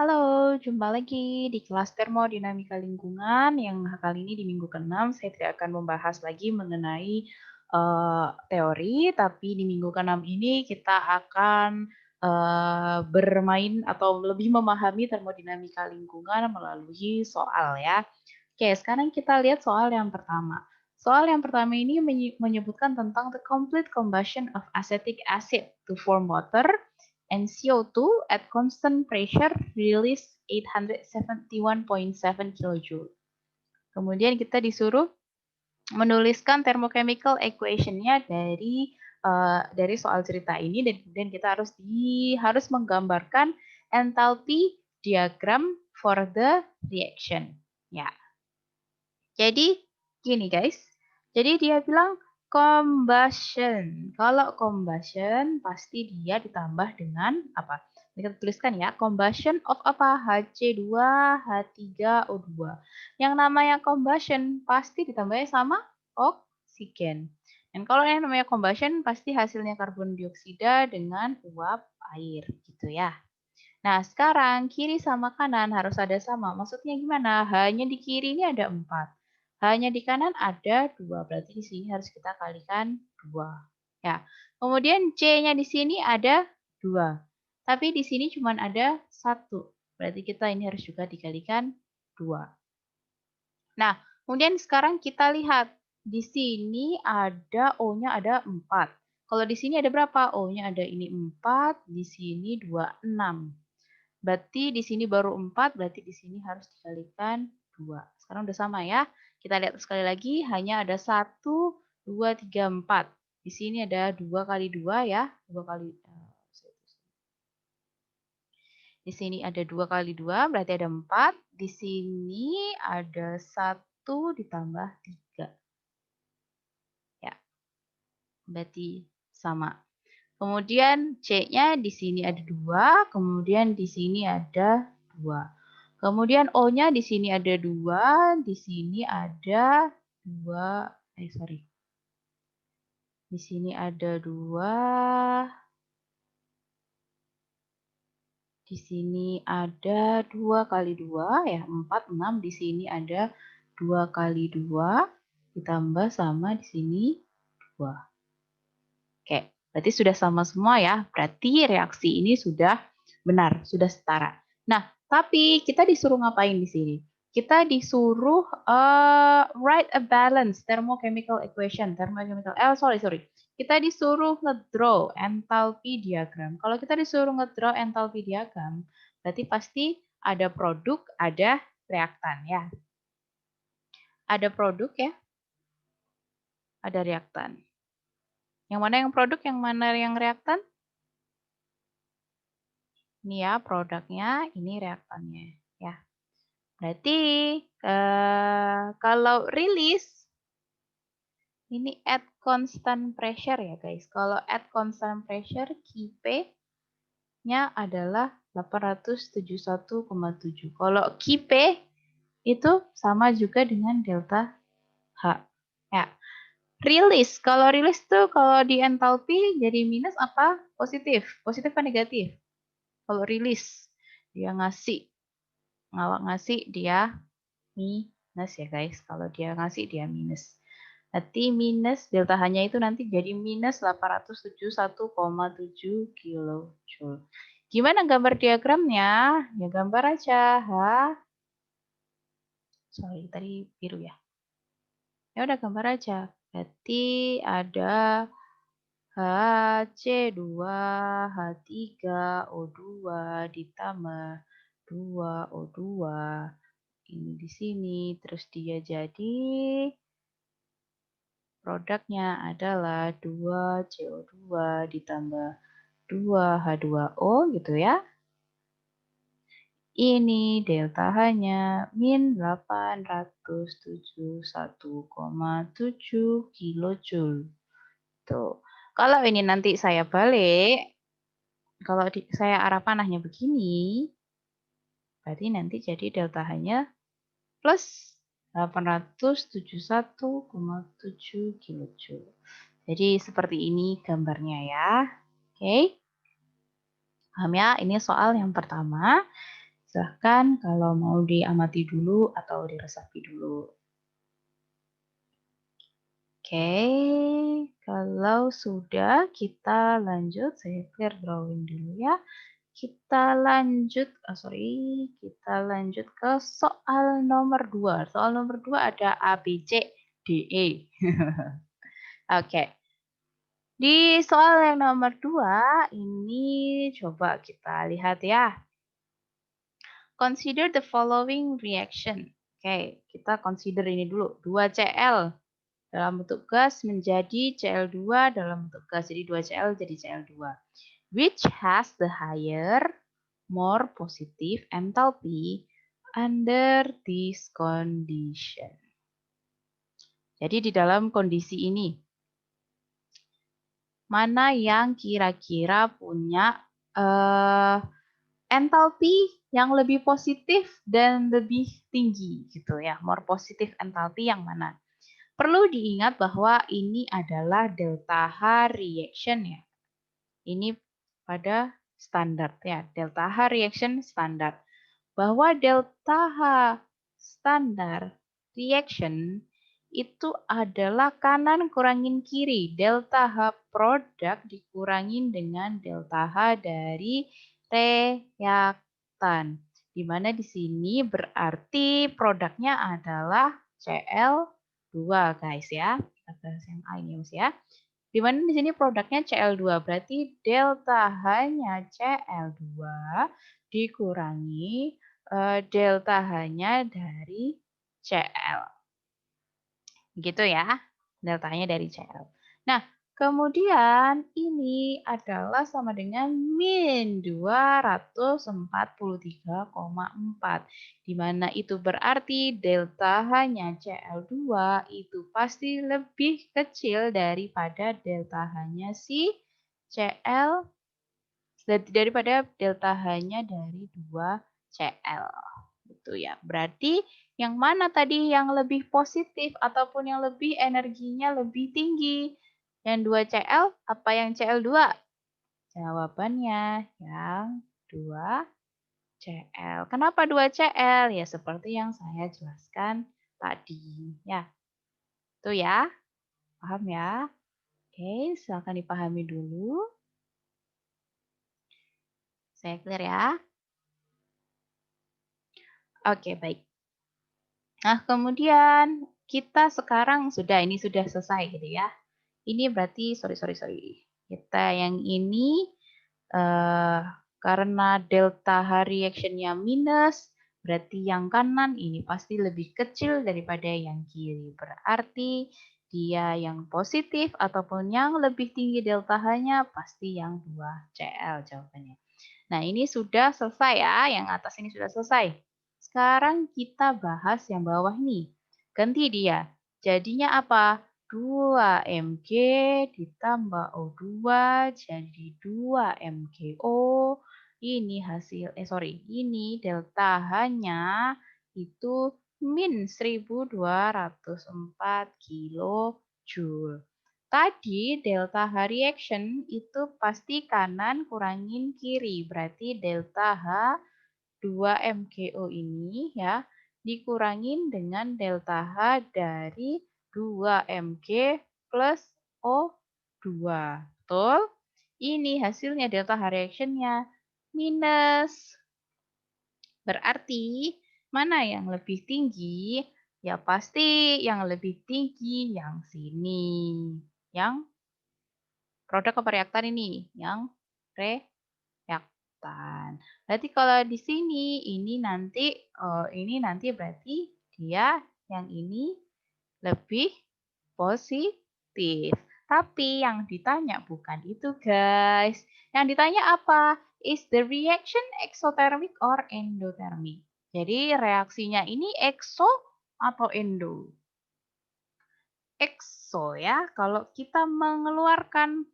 Halo, jumpa lagi di kelas Termodinamika Lingkungan yang kali ini di minggu ke-6 saya tidak akan membahas lagi mengenai teori, tapi di minggu ke-6 ini kita akan bermain atau lebih memahami termodinamika lingkungan melalui soal ya. Oke, sekarang kita lihat soal yang pertama. Soal yang pertama ini menyebutkan tentang the complete combustion of acetic acid to form water and CO2 at constant pressure release 871.7 kJ. Kemudian kita disuruh menuliskan thermochemical equation-nya dari soal cerita ini dan kemudian kita harus menggambarkan enthalpy diagram for the reaction. Ya. Jadi gini guys. Jadi dia bilang combustion. Kalau combustion pasti dia ditambah dengan apa? Kita tuliskan ya, combustion of apa? Hc2, H3O2. Yang namanya combustion pasti ditambahnya sama oksigen. Dan kalau yang namanya combustion pasti hasilnya karbon dioksida dengan uap air gitu ya. Nah, sekarang kiri sama kanan harus ada sama. Maksudnya gimana? Hanya di kiri ini ada 4. Hanya di kanan ada 2. Berarti di sini harus kita kalikan 2. Ya. Kemudian C-nya di sini ada 2. Tapi di sini cuma ada 1. Berarti kita ini harus juga dikalikan 2. Nah, kemudian sekarang kita lihat. Di sini ada O-nya ada 4. Kalau di sini ada berapa? O-nya ada ini 4, di sini 2, 6. Berarti di sini baru 4, berarti di sini harus dikalikan 2. Sekarang udah sama ya. Kita lihat sekali lagi, hanya ada 1, 2, 3, 4. Di sini ada 2 kali 2 ya. 2 kali, di sini ada 2 kali 2, berarti ada 4. Di sini ada 1 ditambah 3. Ya, berarti sama. Kemudian C-nya di sini ada 2, kemudian di sini ada 2. Kemudian O-nya di sini ada 2, di sini ada 2, sorry. Di sini ada 2, di sini ada 2 kali 2, ya 4, 6, di sini ada 2 kali 2, ditambah sama di sini 2. Oke, berarti sudah sama semua ya. Berarti reaksi ini sudah benar, sudah setara. Nah, tapi kita disuruh ngapain di sini? Kita disuruh write a balance thermochemical equation. Sorry. Kita disuruh ngedraw enthalpy diagram. Kalau kita disuruh ngedraw enthalpy diagram, berarti pasti ada produk, ada reaktan ya. Ada produk ya, ada reaktan. Yang mana yang produk, yang mana yang reaktan? Ini ya produknya, ini reaktannya ya. Berarti kalau release ini at constant pressure ya guys. Kalau at constant pressure Kp-nya adalah 871,7. Kalau Kp itu sama juga dengan delta H. Ya. Release, kalau release tuh kalau di enthalpy jadi minus apa? Positif. Positif apa negatif? Kalau release dia ngasih dia minus ya guys. Kalau dia ngasih dia minus. Berarti minus delta H-nya itu nanti jadi minus 871,7 kilojoule. Gimana gambar diagramnya? Ya gambar aja. Sorry, tadi biru ya. Ya udah gambar aja. Berarti ada Hc2, H3O2 ditambah 2O2. Ini di sini. Terus dia jadi produknya adalah 2CO2 ditambah 2H2O gitu ya. Ini delta H-nya min 871,7 kilojoule. Tuh. Kalau ini nanti saya balik, kalau saya arah panahnya begini, berarti nanti jadi delta H-nya plus 871,7 kilojoule. Jadi seperti ini gambarnya ya. Oke. Paham ya? Ini soal yang pertama. Silahkan kalau mau diamati dulu atau diresapi dulu. Oke, kalau sudah kita lanjut, saya clear drawing dulu ya. Kita lanjut, kita lanjut ke soal nomor 2. Soal nomor 2 ada A, B, C, D, E. Oke. Di soal yang nomor 2, ini coba kita lihat ya. Consider the following reaction. Oke, kita consider ini dulu. 2Cl dalam bentuk gas menjadi Cl2 dalam bentuk gas. Jadi 2Cl jadi Cl2. Which has the higher, more positive enthalpy under this condition. Jadi di dalam kondisi ini, mana yang kira-kira punya enthalpy yang lebih positif dan lebih tinggi gitu ya. More positive enthalpy yang mana? Perlu diingat bahwa ini adalah delta H reaction ya. Ini pada standar ya, delta H reaction standar. Bahwa delta H standar reaction itu adalah kanan kurangin kiri. Delta H produk dikurangin dengan delta H dari reaktan. Di mana di sini berarti produknya adalah Cl2 guys ya. Kita bahas yang A ini ya. Di mana di sini produknya Cl2, berarti delta H-nya Cl2 dikurangi delta H-nya dari Cl. Gitu ya, deltanya dari Cl. Nah, kemudian ini adalah sama dengan min 243,4. Di mana itu berarti delta H-nya Cl2 itu pasti lebih kecil daripada delta H-nya si Cl daripada delta H-nya dari 2Cl. Gitu ya. Berarti yang mana tadi yang lebih positif ataupun yang lebih energinya lebih tinggi? Yang 2Cl apa yang Cl2? Jawabannya yang 2Cl. Kenapa 2Cl? Ya seperti yang saya jelaskan tadi. Ya, itu ya. Paham ya? Oke, silakan dipahami dulu. Saya clear ya. Oke, baik. Nah, kemudian kita sekarang ini sudah selesai gitu ya. Ini berarti, sorry. Kita yang ini karena delta H reaction-nya minus, berarti yang kanan ini pasti lebih kecil daripada yang kiri. Berarti dia yang positif ataupun yang lebih tinggi delta H-nya pasti yang 2Cl jawabannya. Nah, ini sudah selesai ya, yang atas ini sudah selesai. Sekarang kita bahas yang bawah nih. Ganti dia. Jadinya apa? 2Mg ditambah O2 jadi 2MgO. Ini hasil, ini delta H-nya itu min 1204 kilojoule. Tadi delta H reaction itu pasti kanan kurangin kiri. Berarti delta H 2MgO ini ya dikurangin dengan delta H dari 2Mg plus O2. Betul? Ini hasilnya delta H reaction-nya minus. Berarti mana yang lebih tinggi? Ya pasti yang lebih tinggi yang sini. Yang produk apa reaktan ini? Yang reaktan. Berarti kalau di sini ini nanti berarti dia yang ini lebih positif. Tapi yang ditanya bukan itu, guys. Yang ditanya apa? Is the reaction exothermic or endothermic? Jadi reaksinya ini exo atau endo? Exo ya. Kalau kita mengeluarkan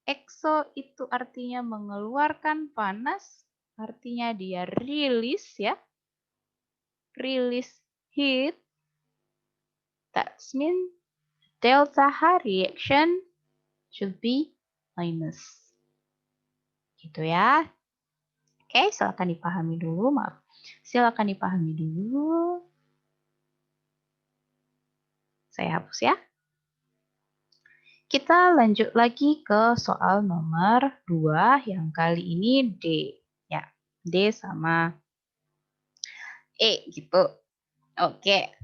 exo itu artinya mengeluarkan panas, artinya dia rilis ya. Release heat. That means delta H reaction should be minus. Gitu ya. Oke, silakan dipahami dulu, maaf. Silakan dipahami dulu. Saya hapus ya. Kita lanjut lagi ke soal nomor 2 yang kali ini D. Ya, D sama E gitu. Oke.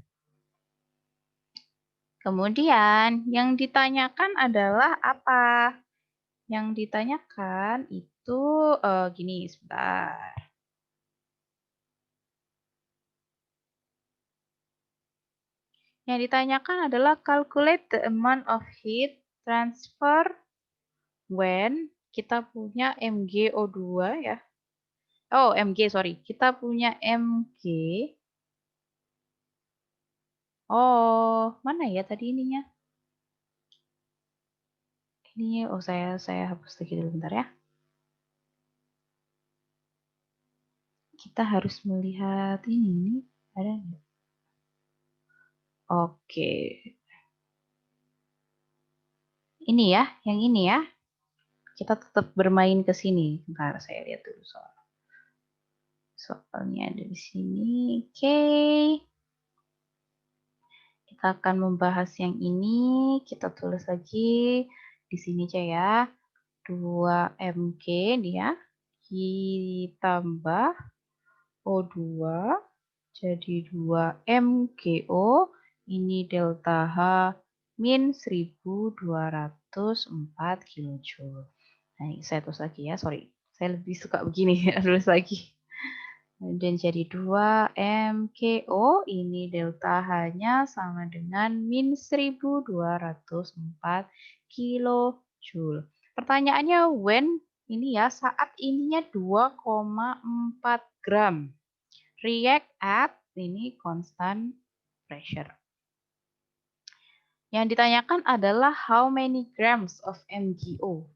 Kemudian yang ditanyakan adalah apa? Yang ditanyakan itu gini, sebentar. Yang ditanyakan adalah calculate the amount of heat transfer when kita punya MgO2 ya. Oh, Mg, sorry. Kita punya Mg. Oh, mana ya tadi ininya? Ini, oh saya hapus lagi dulu bentar ya. Kita harus melihat ini, ada nggak? Oke. Ini ya, yang ini ya. Kita tetap bermain ke sini. Bentar, saya lihat dulu soalnya ada di sini. Oke. Kita akan membahas yang ini. Kita tulis lagi di sini aja ya. 2Mg dia ditambah O2 jadi 2MgO. Ini delta H min 1204 kJ. Nah, saya tulis lagi ya, sorry. Saya lebih suka begini, tulis lagi. Dan jadi 2MgO, ini delta H-nya sama dengan min 1204 kJ. Pertanyaannya when, ini ya, saat ininya 2,4 gram. React at, ini constant pressure. Yang ditanyakan adalah how many grams of MgO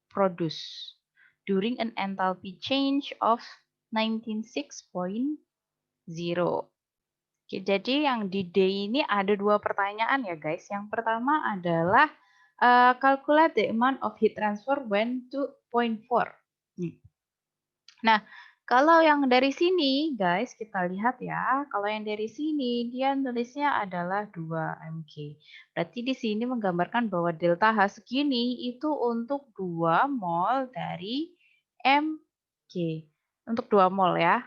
produce during an enthalpy change of 96.0. Oke, jadi yang di D ini ada 2 pertanyaan ya guys. Yang pertama adalah calculate the amount of heat transfer when to 0.4. Nah, kalau yang dari sini guys, kita lihat ya. Kalau yang dari sini dia nulisnya adalah 2 Mg. Berarti di sini menggambarkan bahwa delta H segini itu untuk 2 mol dari Mg. Untuk 2 mol ya.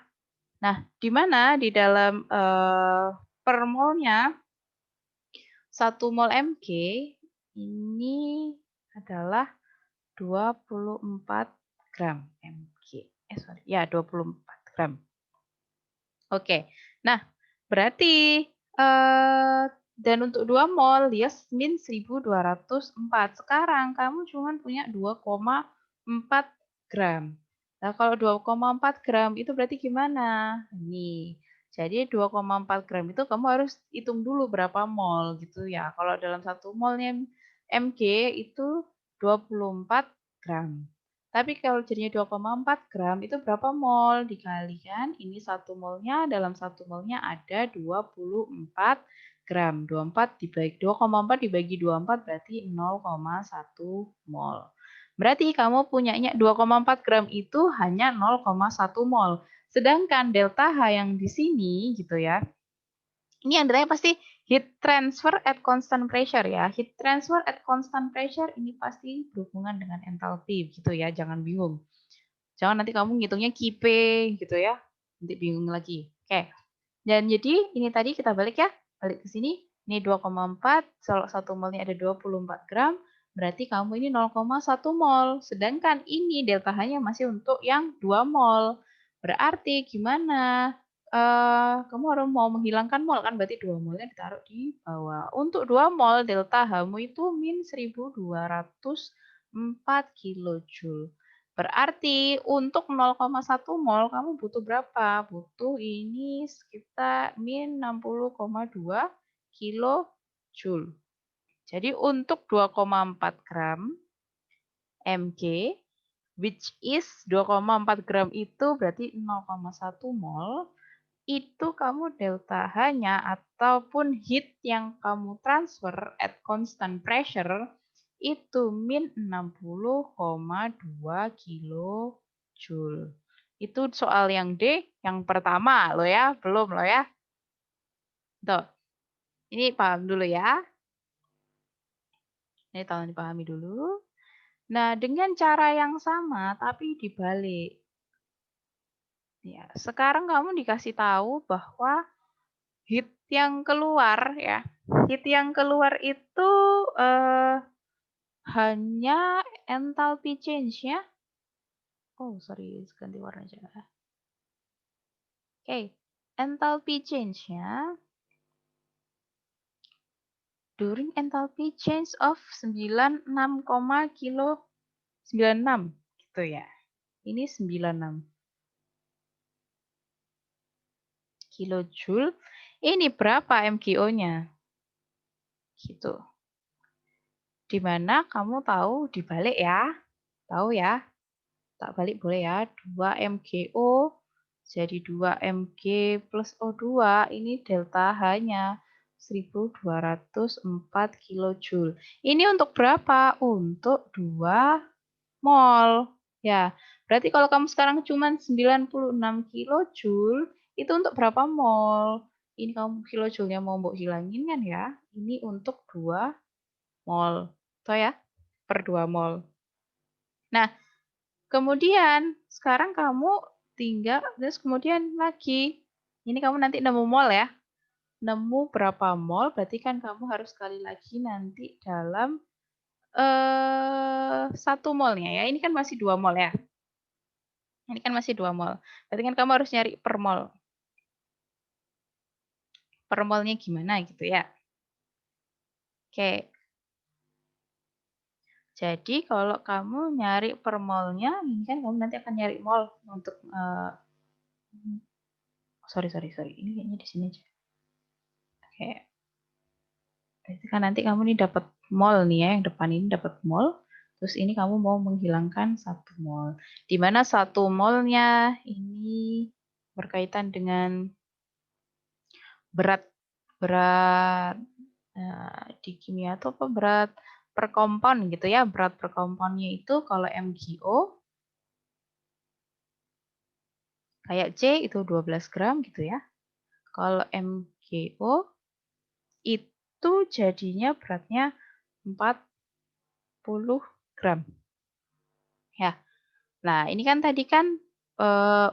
Nah, di mana di dalam per molnya 1 mol Mg ini adalah 24 gram Mg. Sorry, ya 24 gram. Oke, nah berarti dan untuk 2 mol dia min 1204. Sekarang kamu cuma punya 2,4 gram. Nah, kalau 2,4 gram itu berarti gimana? Nih, jadi 2,4 gram itu kamu harus hitung dulu berapa mol gitu ya. Kalau dalam 1 molnya Mg itu 24 gram. Tapi kalau jadinya 2,4 gram itu berapa mol? Dikalikan ini 1 molnya, dalam 1 molnya ada 24 gram. 2,4 dibagi 24 berarti 0,1 mol. Berarti kamu punyanya 2,4 gram itu hanya 0,1 mol. Sedangkan delta H yang di sini gitu ya. Ini yang ditanya pasti heat transfer at constant pressure ya. Heat transfer at constant pressure ini pasti berhubungan dengan enthalpy gitu ya. Jangan bingung. Jangan nanti kamu ngitungnya Kp gitu ya. Nanti bingung lagi. Oke. Dan jadi ini tadi kita balik ya. Balik ke sini. Ini 2,4. Kalau 1 molnya ada 24 gram. Berarti kamu ini 0,1 mol. Sedangkan ini delta H-nya masih untuk yang 2 mol. Berarti gimana? Kamu harus mau menghilangkan mol kan, berarti 2 molnya ditaruh di bawah. Untuk 2 mol delta H-mu itu min 1204 kJ. Berarti untuk 0,1 mol kamu butuh berapa? Butuh ini sekitar min 60,2 kilojoule. Jadi untuk 2,4 gram Mg, which is 2,4 gram itu berarti 0,1 mol, itu kamu delta H-nya ataupun heat yang kamu transfer at constant pressure itu min 60,2 kilojoule. Itu soal yang D, yang pertama loh ya, belum loh ya. Tuh, ini paham dulu ya. Ini tolong dipahami dulu. Nah, dengan cara yang sama tapi dibalik. Ya, sekarang kamu dikasih tahu bahwa heat yang keluar ya, heat yang keluar itu hanya enthalpy change-nya. Oh, sorry, ganti warna aja. Oke, enthalpy change-nya during enthalpy change of 96, kilo 96 gitu ya. Ini 96 kilojoule. Ini berapa MGO-nya? Gitu. Dimana kamu tahu dibalik ya. Tahu ya? Tak balik boleh ya. 2 MGO jadi 2 Mg plus O2. Ini delta H-nya 1204 kilojoule. Ini untuk berapa? Untuk 2 mol. Ya, berarti kalau kamu sekarang cuma 96 kilojoule, itu untuk berapa mol? Ini kamu kilojoule-nya mau mbok hilangin kan ya? Ini untuk 2 mol. Toh ya? Per 2 mol. Nah, kemudian sekarang kamu tinggal, terus kemudian lagi, ini kamu nanti nemu mol ya. Nemu berapa mol, berarti kan kamu harus sekali lagi nanti dalam 1 molnya ya. Ini kan masih 2 mol ya. Ini kan masih 2 mol. Berarti kan kamu harus nyari per mol. Per molnya gimana gitu ya. Oke. Jadi kalau kamu nyari per molnya, ini kan kamu nanti akan nyari mol untuk sorry. Ini kayaknya di sini aja. Oke. Berarti kan nanti kamu nih dapat mol nih ya, yang depan ini dapat mol. Terus ini kamu mau menghilangkan 1 mol. Di mana 1 molnya ini berkaitan dengan berat di kimia itu apa, berat per kompon gitu ya. Berat per komponnya itu kalau MgO kayak C itu 12 gram gitu ya. Kalau MgO itu jadinya beratnya 40 gram. Ya. Nah, ini kan tadi kan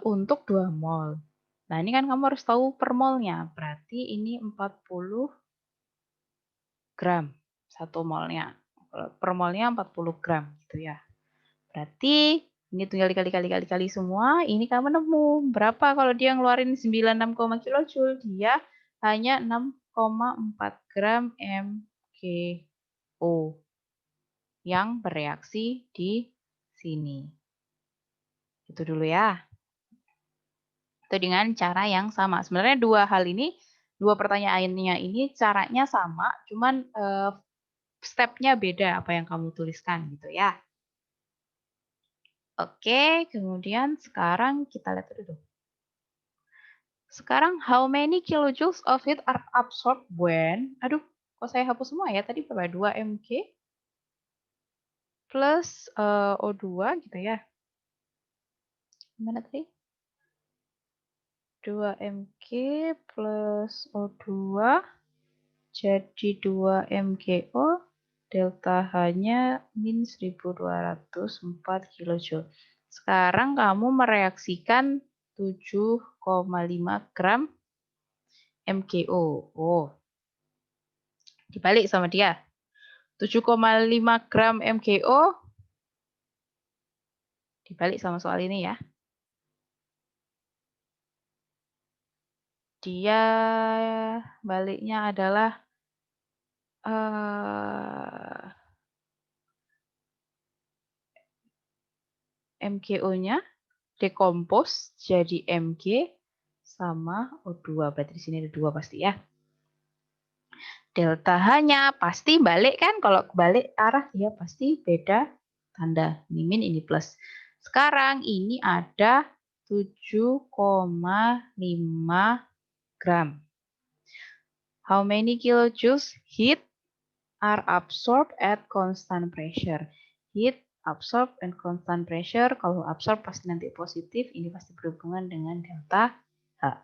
untuk 2 mol. Nah, ini kan kamu harus tahu per molnya. Berarti ini 40 gram 1 molnya. Per molnya 40 gram gitu ya. Berarti ini tinggal dikali semua, ini kamu nemu berapa kalau dia ngeluarin 96, kilojoule, dia hanya 6,4 gram MgO yang bereaksi di sini. Itu dulu ya. Itu dengan cara yang sama. Sebenarnya dua hal ini, dua pertanyaannya ini caranya sama, cuman step-nya beda apa yang kamu tuliskan gitu ya. Oke, kemudian sekarang kita lihat dulu. Sekarang how many kilojoules of heat are absorbed when, aduh, kok saya hapus semua ya, tadi berapa? 2 Mg plus O2 gitu ya. Gimana tadi? 2 Mg plus O2 jadi 2 MgO, delta H-nya min 1204 kilojoule. Sekarang kamu mereaksikan 7,5 gram MgO. Oh, dibalik sama dia. 7,5 gram MgO dibalik sama soal ini ya. Dia baliknya adalah MgO-nya dekompos jadi Mg sama O2. Berarti di sini ada 2 pasti ya. Delta H-nya pasti balik kan? Kalau kebalik arah dia pasti beda tanda. Ini min, ini plus. Sekarang ini ada 7,5 gram. How many kilojoules heat are absorbed at constant pressure? Heat absorb and constant pressure. Kalau absorb pasti nanti positif, ini pasti berhubungan dengan delta H.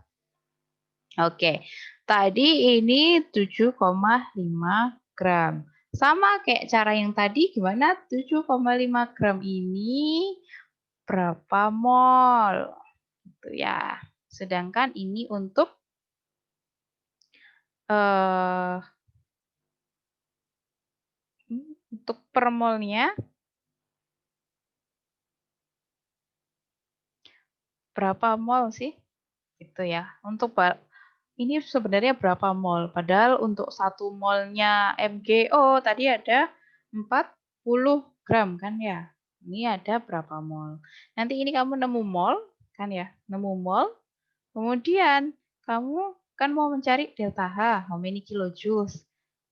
Oke, tadi ini 7,5 gram. Sama kayak cara yang tadi, gimana? 7,5 gram ini berapa mol? Gitu ya. Sedangkan ini untuk eh, per molnya berapa mol sih? Gitu ya. Untuk ini sebenarnya berapa mol? Padahal untuk 1 molnya MgO tadi ada 40 gram kan ya. Ini ada berapa mol? Nanti ini kamu nemu mol kan ya? Nemu mol. Kemudian kamu kan mau mencari delta H, how many kilojoules.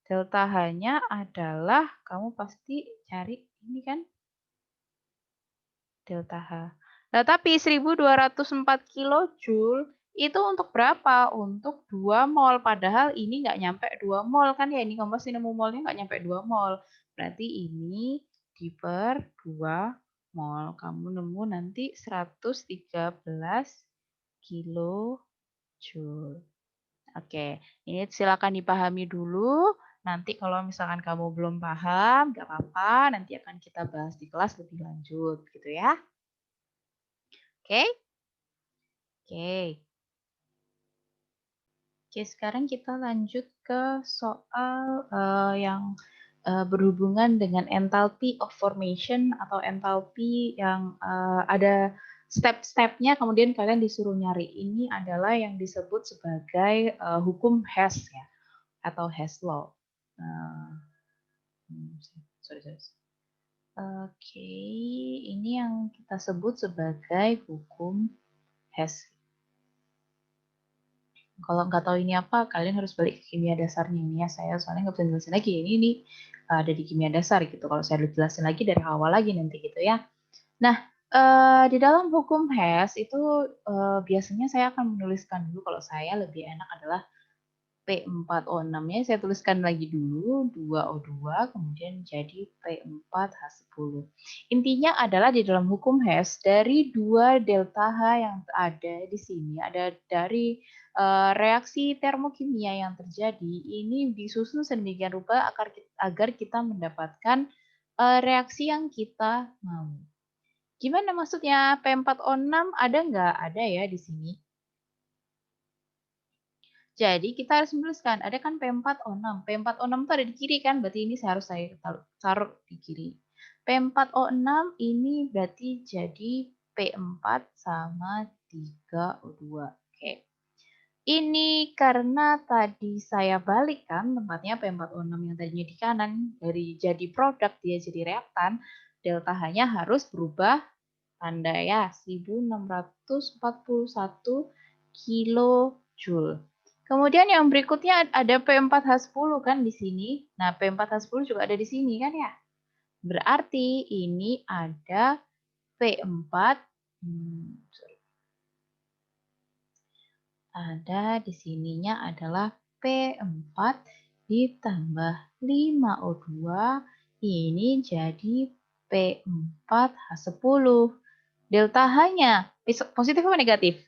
Delta H-nya adalah kamu pasti cari ini kan delta H. Nah, tapi 1204 kilojoule itu untuk berapa? Untuk 2 mol. Padahal ini nggak nyampe 2 mol kan ya. Ini kamu pasti nemu molnya nggak nyampe 2 mol. Berarti ini diper 2 mol. Kamu nemu nanti 113 kilojoule. Oke, ini silakan dipahami dulu. Nanti kalau misalkan kamu belum paham, nggak apa-apa. Nanti akan kita bahas di kelas lebih lanjut, gitu ya. Oke? Oke. Oke, sekarang kita lanjut ke soal yang berhubungan dengan enthalpy of formation atau enthalpy yang ada step-stepnya, kemudian kalian disuruh nyari. Ini adalah yang disebut sebagai hukum Hess ya, atau Hess law. Sorry. Oke, ini yang kita sebut sebagai hukum Hess. Kalau nggak tahu ini apa, kalian harus balik ke kimia dasarnya ini ya. Saya soalnya nggak bisa jelasin lagi. Ini ada di kimia dasar gitu. Kalau saya jelasin lagi dari awal lagi nanti gitu ya. Nah, di dalam hukum Hess itu biasanya saya akan menuliskan dulu kalau saya lebih enak adalah P4O6-nya saya tuliskan lagi dulu 2O2 kemudian jadi P4H10. Intinya adalah di dalam hukum Hess dari 2 delta H yang ada di sini ada dari reaksi termokimia yang terjadi ini disusun sedemikian rupa agar kita mendapatkan reaksi yang kita mau. Gimana maksudnya P4O6 ada nggak? Ada ya di sini. Jadi kita harus menuliskan, ada kan P4O6. P4O6 itu ada di kiri kan, berarti ini harus saya taruh di kiri. P4O6 ini berarti jadi P4 sama 3O2. Oke. Ini karena tadi saya balikkan tempatnya P4O6 yang tadinya di kanan, dari jadi produk dia jadi reaktan, delta H-nya harus berubah tanda ya, 1641 kilojoule. Kemudian yang berikutnya ada P4H10 kan di sini. Nah, P4H10 juga ada di sini kan ya. Berarti ini ada P4 ada di sininya adalah P4 ditambah 5O2 ini jadi P4H10. Delta H-nya positif apa negatif?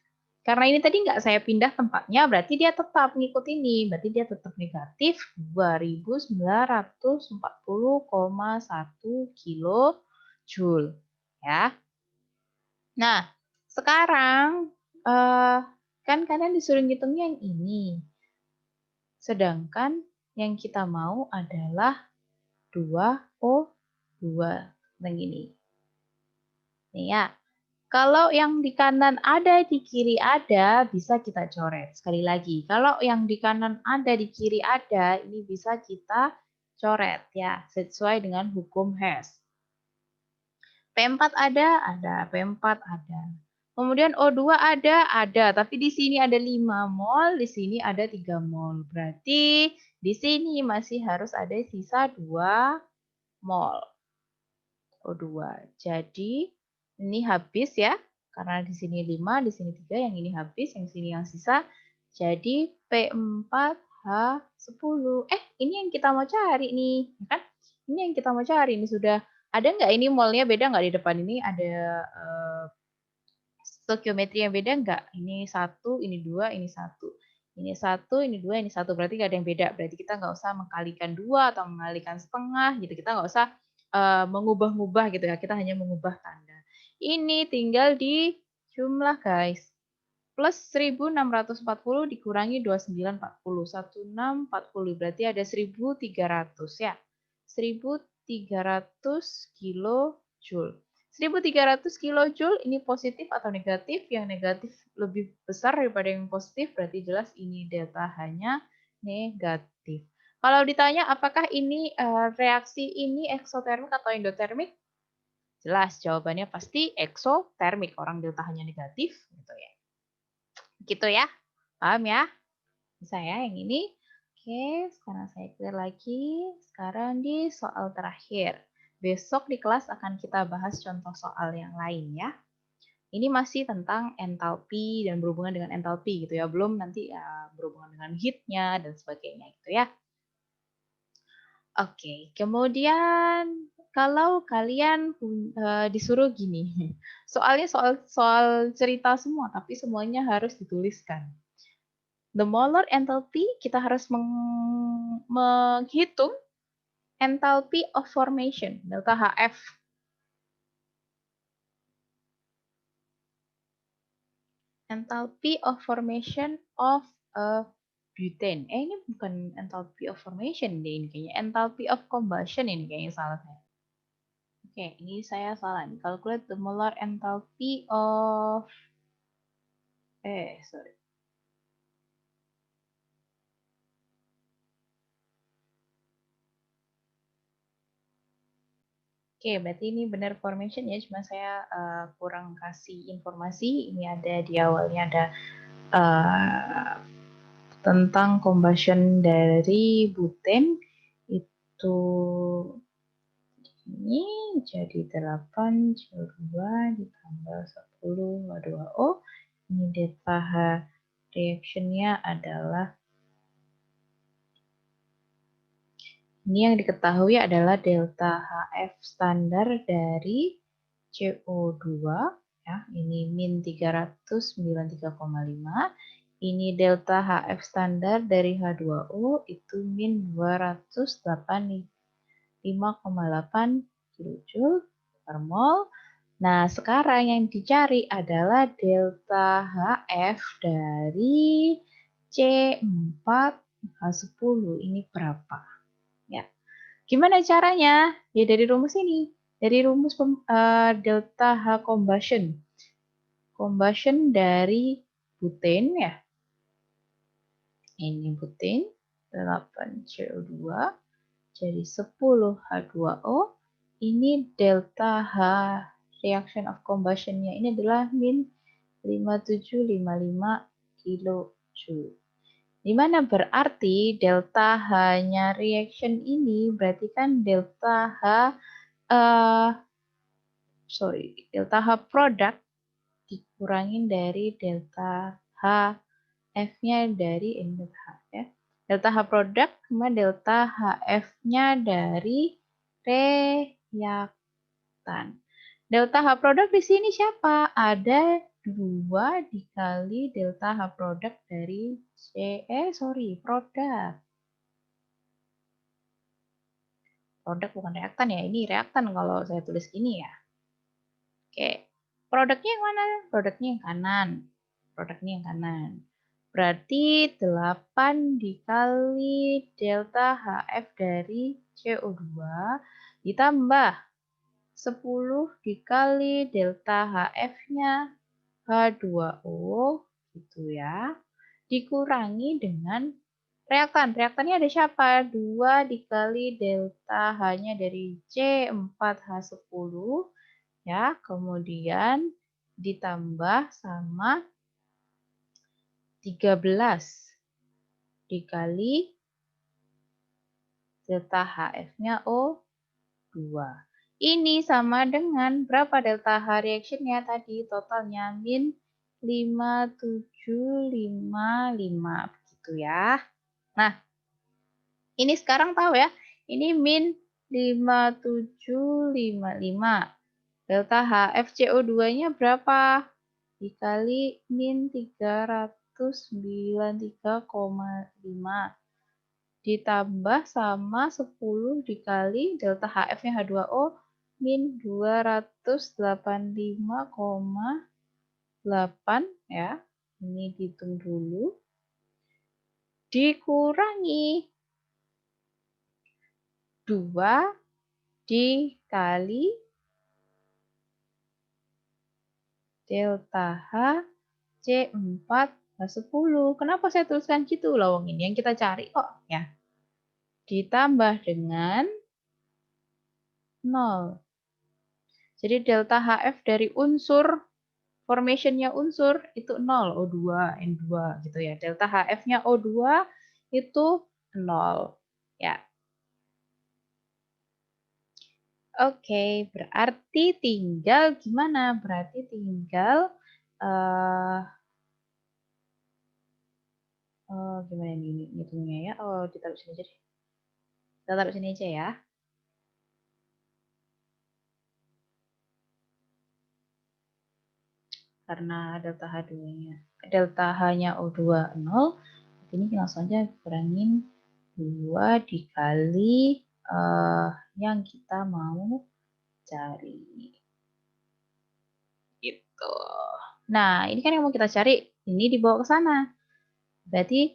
Karena ini tadi nggak saya pindah tempatnya, berarti dia tetap ngikut ini. Berarti dia tetap negatif 2940,1 kilojoule. Ya. Nah, sekarang kan kalian disuruh ngitungnya yang ini. Sedangkan yang kita mau adalah 2O2. Yang ini. Nih ya. Kalau yang di kanan ada, di kiri ada, bisa kita coret. Sekali lagi, kalau yang di kanan ada, di kiri ada, ini bisa kita coret ya, sesuai dengan hukum Hess. P4 ada, P4 ada. Kemudian O2 ada, tapi di sini ada 5 mol, di sini ada 3 mol. Berarti di sini masih harus ada sisa 2 mol O2. Jadi ini habis ya, karena di sini 5, di sini 3, yang ini habis, yang sini yang sisa. Jadi P4H10. Ini yang kita mau cari nih, kan? Ini yang kita mau cari. Ini sudah Ada nggak ini molnya beda nggak di depan ini? Ada stoikiometri yang beda nggak? Ini 1, ini 2, ini 1. Ini 1, ini 2, ini 1. Berarti nggak ada yang beda. Berarti kita nggak usah mengkalikan 2 atau mengalikan setengah gitu. Kita nggak usah mengubah-ubah gitu ya. Kita hanya mengubah tanda. Ini tinggal di jumlah guys. Plus 1640 dikurangi 2940. 1640 berarti ada 1300 ya. 1300 kilojoule. 1300 kilojoule ini positif atau negatif? Yang negatif lebih besar daripada yang positif, berarti jelas ini delta H-nya negatif. Kalau ditanya apakah ini reaksi ini eksotermik atau endotermik? Jelas jawabannya pasti eksotermik. Orang delta H-nya negatif gitu ya. Gitu ya. Paham ya? Bisa ya yang ini? Oke, sekarang saya clear lagi. Sekarang di soal terakhir. Besok di kelas akan kita bahas contoh soal yang lain ya. Ini masih tentang entalpi dan berhubungan dengan entalpi gitu ya. Belum nanti ya berhubungan dengan heat-nya dan sebagainya gitu ya. Oke, kemudian kalau kalian disuruh gini, soalnya soal cerita semua, tapi semuanya harus dituliskan. The molar enthalpy, kita harus menghitung enthalpy of formation, delta HF. Enthalpy of formation of a butane. Ini bukan enthalpy of formation deh, ini kayaknya enthalpy of combustion ini kayaknya salah saya. Oke, ini saya salah nih. Calculate the molar enthalpy of sorry. Oke, berarti ini benar formation ya, cuma saya kurang kasih informasi. Ini ada di awalnya ada tentang combustion dari butane itu ini jadi 8 CO2 ditambah 10 H2O. Ini delta H reaction-nya adalah ini yang diketahui adalah delta HF standar dari CO2 ya, ini min 393,5. Ini delta HF standar dari H2O itu min 285,8 kJ per mol. Nah, sekarang yang dicari adalah delta HF dari C4H10 ini berapa? Ya. Gimana caranya? Ya dari rumus ini. Dari rumus delta H combustion. Combustion dari butane ya. Ini butane 8 CO2 jadi 10 H2O. Ini delta H reaction of combustion-nya ini adalah min 5755 kilojoule. Di mana berarti delta H-nya reaction ini berarti kan delta H delta H product dikurangin dari delta H F-nya dari delta H ya. Delta H product sama delta HF-nya dari reaktan. Delta H product di sini siapa? Ada 2 dikali delta H product dari produk. Produk bukan reaktan ya, ini reaktan kalau saya tulis gini ya. Oke, produknya yang mana? Produknya yang kanan. Produknya yang kanan. Berarti 8 dikali delta HF dari CO2 ditambah 10 dikali delta HF-nya H2O gitu ya. Dikurangi dengan reaktan. Reaktannya ada siapa? 2 dikali delta H-nya dari C4H10 ya, kemudian ditambah sama 13 dikali delta HF-nya O2. Ini sama dengan berapa delta H reaction-nya tadi? Totalnya min 5755 begitu ya. Nah, ini sekarang tahu ya, ini min 5755. Delta HFCO2-nya berapa? Dikali min 393,5. Ditambah sama 10 dikali delta HF-nya H2O min 285,8 ya. Ini dihitung dulu. Dikurangi 2 dikali delta H C4 H10. Kenapa saya tuliskan gitu? Lawang ini yang kita cari kok ya. Ditambah dengan 0. Jadi delta HF dari unsur formation-nya unsur itu 0, O2, N2 gitu ya. Delta HF-nya O2 itu 0 ya. Oke, berarti tinggal gimana? Berarti tinggal gimana nih ngitungnya ya? Oh, ditaruh sini aja deh. Kita taruh sini aja ya. Karena delta H2-nya, delta H-nya O2 0, ini langsung aja kurangin 2 dikali yang kita mau cari. Gitu. Nah, ini kan yang mau kita cari, ini dibawa ke sana. Berarti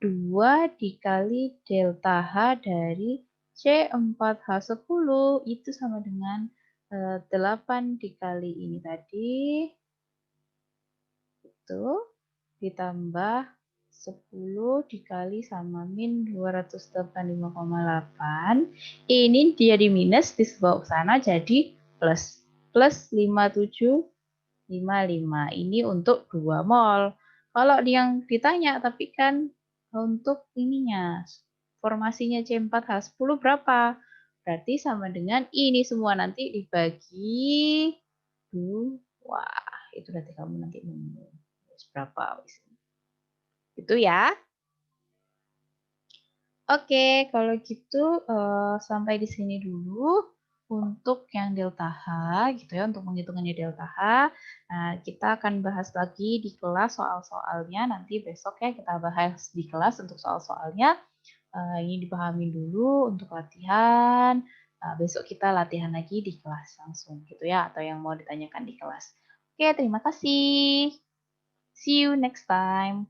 2 dikali delta H dari C4H10 itu sama dengan 8 dikali ini tadi. Itu ditambah 10 dikali sama min 285,8. Ini dia di minus, dibawa ke sana jadi plus. Plus 5755. Ini untuk 2 mol. Kalau yang ditanya, tapi kan untuk ininya, formasinya C4H10 berapa? Berarti sama dengan ini semua nanti dibagi 2. Itu berarti kamu nanti nemu berapa. Itu ya. Oke, kalau gitu sampai di sini dulu untuk yang delta H gitu ya, untuk penghitungannya delta H. Nah, kita akan bahas lagi di kelas soal-soalnya nanti besok ya, kita bahas di kelas untuk soal-soalnya. Ini dipahami dulu untuk latihan. Besok kita latihan lagi di kelas langsung gitu ya, atau yang mau ditanyakan di kelas. Oke, terima kasih. See you next time.